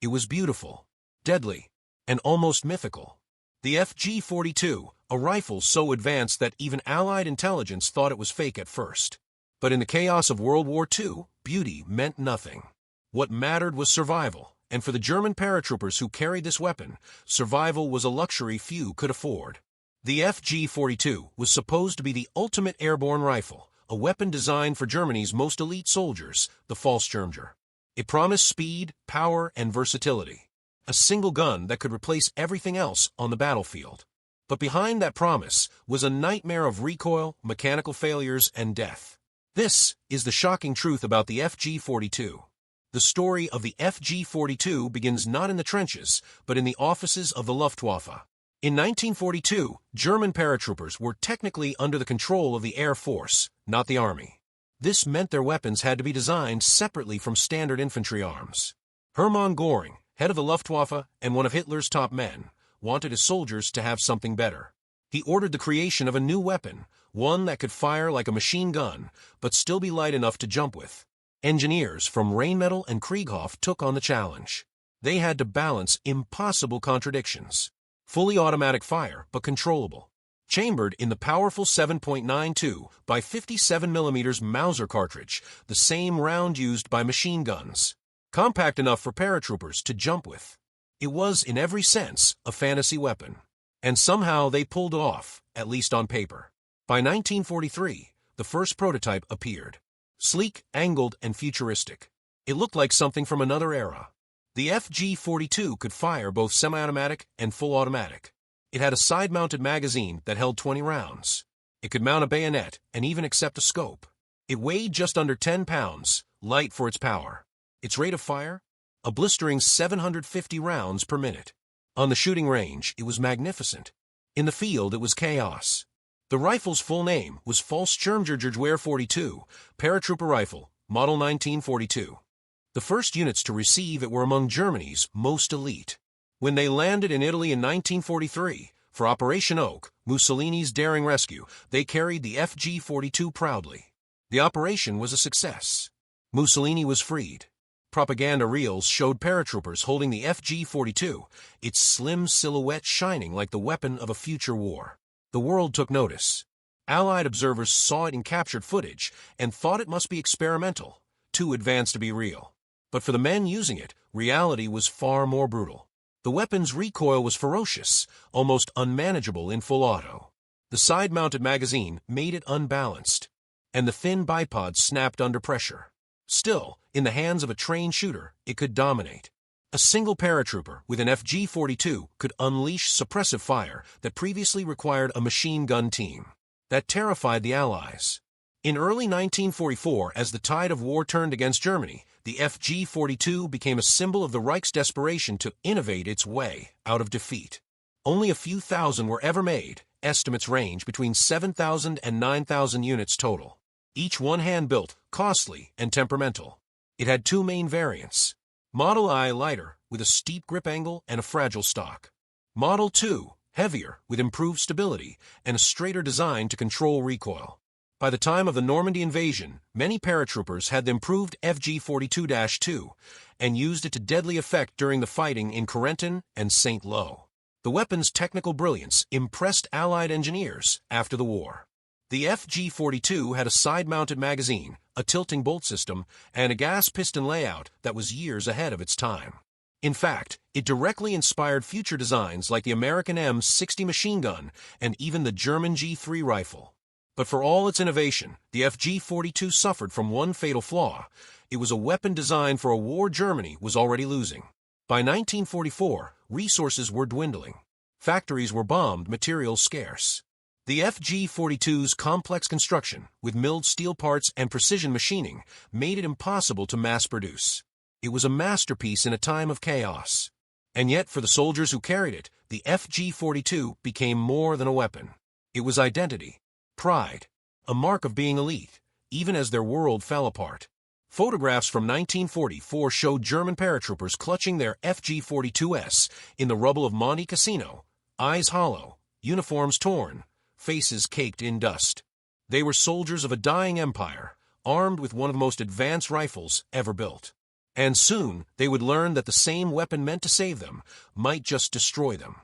It was beautiful, deadly, and almost mythical. The FG42, a rifle so advanced that even Allied intelligence thought it was fake at first. But in the chaos of World War II, beauty meant nothing. What mattered was survival, and for the German paratroopers who carried this weapon, survival was a luxury few could afford. The FG42 was supposed to be the ultimate airborne rifle, a weapon designed for Germany's most elite soldiers, the Fallschirmjäger. It promised speed, power, and versatility. A single gun that could replace everything else on the battlefield. But behind that promise was a nightmare of recoil, mechanical failures, and death. This is the shocking truth about the FG42. The story of the FG42 begins not in the trenches, but in the offices of the Luftwaffe. In 1942, German paratroopers were technically under the control of the Air Force, not the Army. This meant their weapons had to be designed separately from standard infantry arms. Hermann Göring, head of the Luftwaffe and one of Hitler's top men, wanted his soldiers to have something better. He ordered the creation of a new weapon, one that could fire like a machine gun, but still be light enough to jump with. Engineers from Rheinmetall and Krieghoff took on the challenge. They had to balance impossible contradictions. Fully automatic fire, but controllable. Chambered in the powerful 7.92 by 57 mm Mauser cartridge, the same round used by machine guns. Compact enough for paratroopers to jump with. It was, in every sense, a fantasy weapon. And somehow they pulled it off, at least on paper. By 1943, the first prototype appeared. Sleek, angled, and futuristic. It looked like something from another era. The FG42 could fire both semi-automatic and full automatic. It had a side-mounted magazine that held 20 rounds. It could mount a bayonet and even accept a scope. It weighed just under 10 pounds, light for its power. Its rate of fire? A blistering 750 rounds per minute. On the shooting range, it was magnificent. In the field, it was chaos. The rifle's full name was Fallschirmjäger 42, Paratrooper Rifle, Model 1942. The first units to receive it were among Germany's most elite. When they landed in Italy in 1943, for Operation Oak, Mussolini's daring rescue, they carried the FG42 proudly. The operation was a success. Mussolini was freed. Propaganda reels showed paratroopers holding the FG42, its slim silhouette shining like the weapon of a future war. The world took notice. Allied observers saw it in captured footage and thought it must be experimental, too advanced to be real. But for the men using it, reality was far more brutal. The weapon's recoil was ferocious, almost unmanageable in full auto. The side-mounted magazine made it unbalanced, and the thin bipod snapped under pressure. Still, in the hands of a trained shooter, it could dominate. A single paratrooper with an FG42 could unleash suppressive fire that previously required a machine gun team. That terrified the Allies. In early 1944, as the tide of war turned against Germany, the FG42 became a symbol of the Reich's desperation to innovate its way out of defeat. Only a few thousand were ever made, estimates range between 7,000 and 9,000 units total. Each one hand-built, costly, and temperamental. It had two main variants. Model I, lighter, with a steep grip angle and a fragile stock. Model II, heavier, with improved stability and a straighter design to control recoil. By the time of the Normandy invasion, many paratroopers had the improved FG42-2 and used it to deadly effect during the fighting in Corentin and St. Lo. The weapon's technical brilliance impressed Allied engineers after the war. The FG42 had a side-mounted magazine, a tilting bolt system, and a gas piston layout that was years ahead of its time. In fact, it directly inspired future designs like the American M60 machine gun and even the German G3 rifle. But for all its innovation, the FG42 suffered from one fatal flaw. It was a weapon designed for a war Germany was already losing. By 1944, resources were dwindling. Factories were bombed, materials scarce. The FG42's complex construction, with milled steel parts and precision machining, made it impossible to mass produce. It was a masterpiece in a time of chaos. And yet, for the soldiers who carried it, the FG42 became more than a weapon. It was identity, pride, a mark of being elite, even as their world fell apart. Photographs from 1944 showed German paratroopers clutching their FG42s in the rubble of Monte Cassino, eyes hollow, uniforms torn, faces caked in dust. They were soldiers of a dying empire, armed with one of the most advanced rifles ever built. And soon, they would learn that the same weapon meant to save them might just destroy them.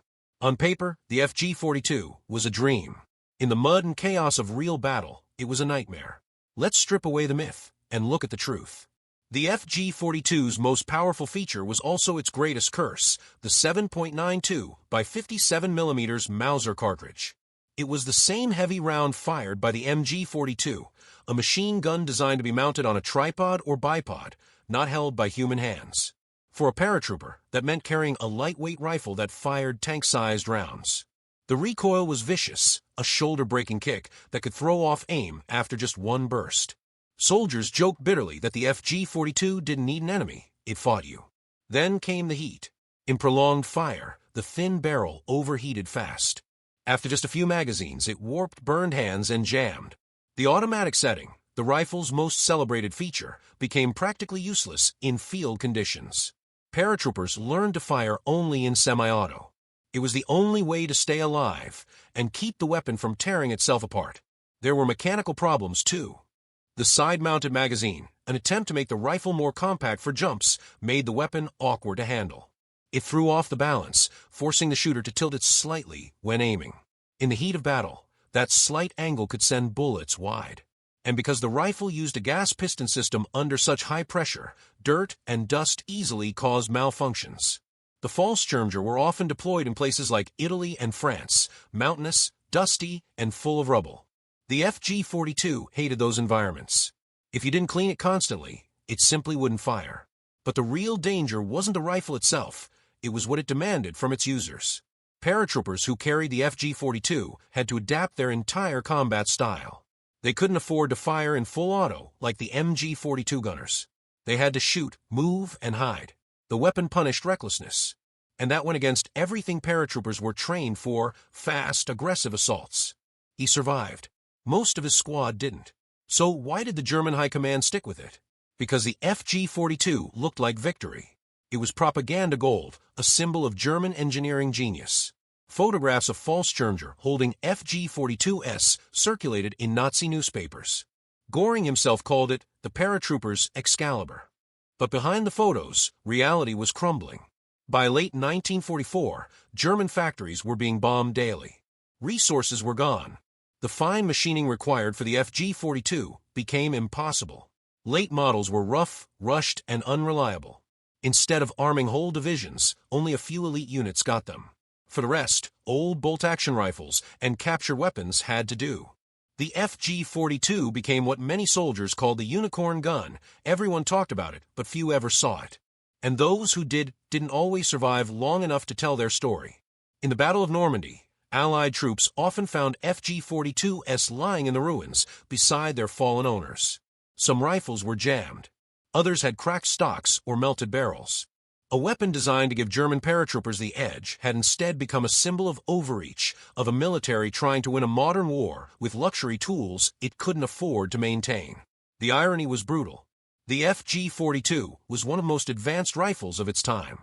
On paper, the FG42 was a dream. In the mud and chaos of real battle, it was a nightmare. Let's strip away the myth and look at the truth. The FG42's most powerful feature was also its greatest curse, the 7.92 by 57mm Mauser cartridge. It was the same heavy round fired by the MG42, a machine gun designed to be mounted on a tripod or bipod, not held by human hands. For a paratrooper, that meant carrying a lightweight rifle that fired tank-sized rounds. The recoil was vicious, a shoulder-breaking kick that could throw off aim after just one burst. Soldiers joked bitterly that the FG42 didn't need an enemy, it fought you. Then came the heat. In prolonged fire, the thin barrel overheated fast. After just a few magazines, it warped burned hands and jammed. The automatic setting, the rifle's most celebrated feature, became practically useless in field conditions. Paratroopers learned to fire only in semi-auto. It was the only way to stay alive and keep the weapon from tearing itself apart. There were mechanical problems, too. The side-mounted magazine, an attempt to make the rifle more compact for jumps, made the weapon awkward to handle. It threw off the balance, forcing the shooter to tilt it slightly when aiming. In the heat of battle, that slight angle could send bullets wide. And because the rifle used a gas piston system under such high pressure, dirt and dust easily caused malfunctions. The Fallschirmjäger were often deployed in places like Italy and France, mountainous, dusty, and full of rubble. The FG42 hated those environments. If you didn't clean it constantly, it simply wouldn't fire. But the real danger wasn't the rifle itself, it was what it demanded from its users. Paratroopers who carried the FG42 had to adapt their entire combat style. They couldn't afford to fire in full auto like the MG42 gunners. They had to shoot, move, and hide. The weapon punished recklessness. And that went against everything paratroopers were trained for: fast, aggressive assaults. He survived. Most of his squad didn't. So why did the German High Command stick with it? Because the FG42 looked like victory. It was propaganda gold, a symbol of German engineering genius. Photographs of Fallschirmjäger holding FG42s circulated in Nazi newspapers. Göring himself called it the paratroopers' Excalibur. But behind the photos, reality was crumbling. By late 1944, German factories were being bombed daily. Resources were gone. The fine machining required for the FG42 became impossible. Late models were rough, rushed, and unreliable. Instead of arming whole divisions, only a few elite units got them. For the rest, old bolt-action rifles and captured weapons had to do. The FG42 became what many soldiers called the unicorn gun. Everyone talked about it, but few ever saw it. And those who didn't always survive long enough to tell their story. In the Battle of Normandy, Allied troops often found FG42s lying in the ruins beside their fallen owners. Some rifles were jammed. Others had cracked stocks or melted barrels. A weapon designed to give German paratroopers the edge had instead become a symbol of overreach, of a military trying to win a modern war with luxury tools it couldn't afford to maintain. The irony was brutal. The FG42 was one of the most advanced rifles of its time.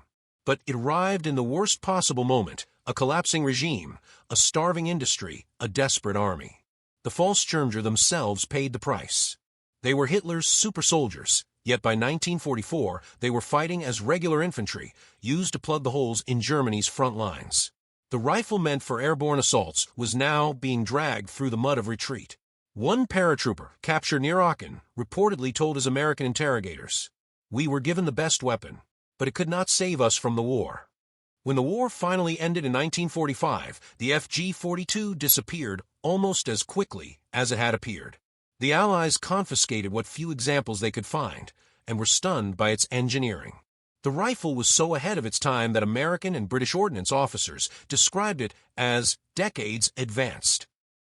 But it arrived in the worst possible moment: a collapsing regime, a starving industry, a desperate army. The Fallschirmjäger themselves paid the price. They were Hitler's super soldiers, yet by 1944 they were fighting as regular infantry, used to plug the holes in Germany's front lines. The rifle meant for airborne assaults was now being dragged through the mud of retreat. One paratrooper, captured near Aachen, reportedly told his American interrogators, "We were given the best weapon, but it could not save us from the war." When the war finally ended in 1945, the FG42 disappeared almost as quickly as it had appeared. The Allies confiscated what few examples they could find, and were stunned by its engineering. The rifle was so ahead of its time that American and British ordnance officers described it as decades advanced.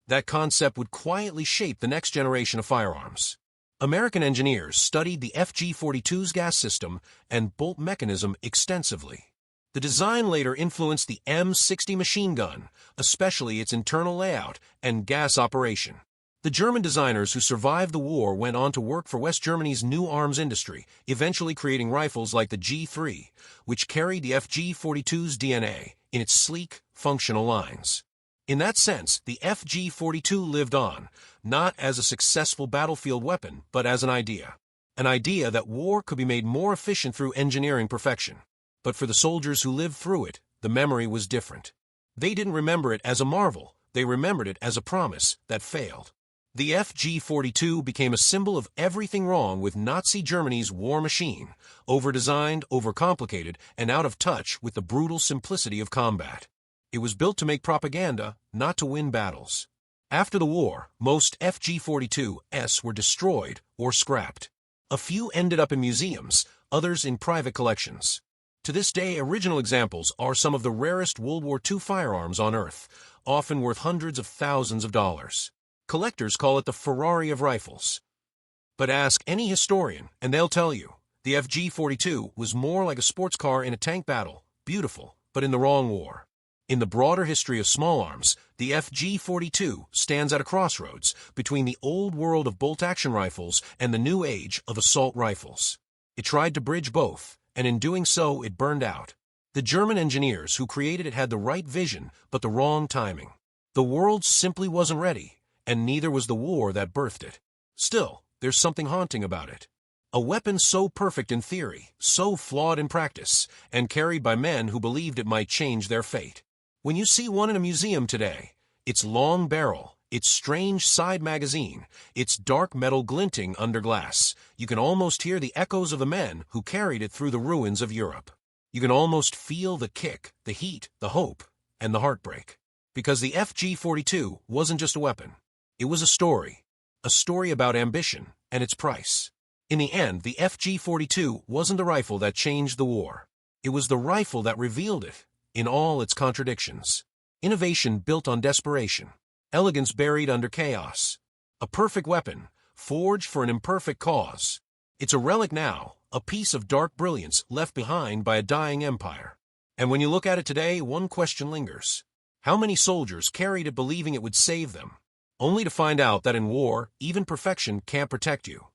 That concept would quietly shape the next generation of firearms. American engineers studied the FG42's gas system and bolt mechanism extensively. The design later influenced the M60 machine gun, especially its internal layout and gas operation. The German designers who survived the war went on to work for West Germany's new arms industry, eventually creating rifles like the G3, which carried the FG42's DNA in its sleek, functional lines. In that sense, the FG42 lived on, not as a successful battlefield weapon, but as an idea. An idea that war could be made more efficient through engineering perfection. But for the soldiers who lived through it, the memory was different. They didn't remember it as a marvel, they remembered it as a promise that failed. The FG42 became a symbol of everything wrong with Nazi Germany's war machine, over-designed, overcomplicated, and out of touch with the brutal simplicity of combat. It was built to make propaganda, not to win battles. After the war, most FG42s were destroyed or scrapped. A few ended up in museums, others in private collections. To this day, original examples are some of the rarest World War II firearms on Earth, often worth hundreds of thousands of dollars. Collectors call it the Ferrari of rifles. But ask any historian, and they'll tell you, the FG42 was more like a sports car in a tank battle, beautiful, but in the wrong war. In the broader history of small arms, the FG42 stands at a crossroads between the old world of bolt-action rifles and the new age of assault rifles. It tried to bridge both, and in doing so it burned out. The German engineers who created it had the right vision, but the wrong timing. The world simply wasn't ready, and neither was the war that birthed it. Still, there's something haunting about it. A weapon so perfect in theory, so flawed in practice, and carried by men who believed it might change their fate. When you see one in a museum today, its long barrel, its strange side magazine, its dark metal glinting under glass, you can almost hear the echoes of the men who carried it through the ruins of Europe. You can almost feel the kick, the heat, the hope, and the heartbreak. Because the FG42 wasn't just a weapon. It was a story about ambition and its price. In the end, the FG42 wasn't the rifle that changed the war. It was the rifle that revealed it, in all its contradictions. Innovation built on desperation. Elegance buried under chaos. A perfect weapon, forged for an imperfect cause. It's a relic now, a piece of dark brilliance left behind by a dying empire. And when you look at it today, one question lingers. How many soldiers carried it believing it would save them? Only to find out that in war, even perfection can't protect you.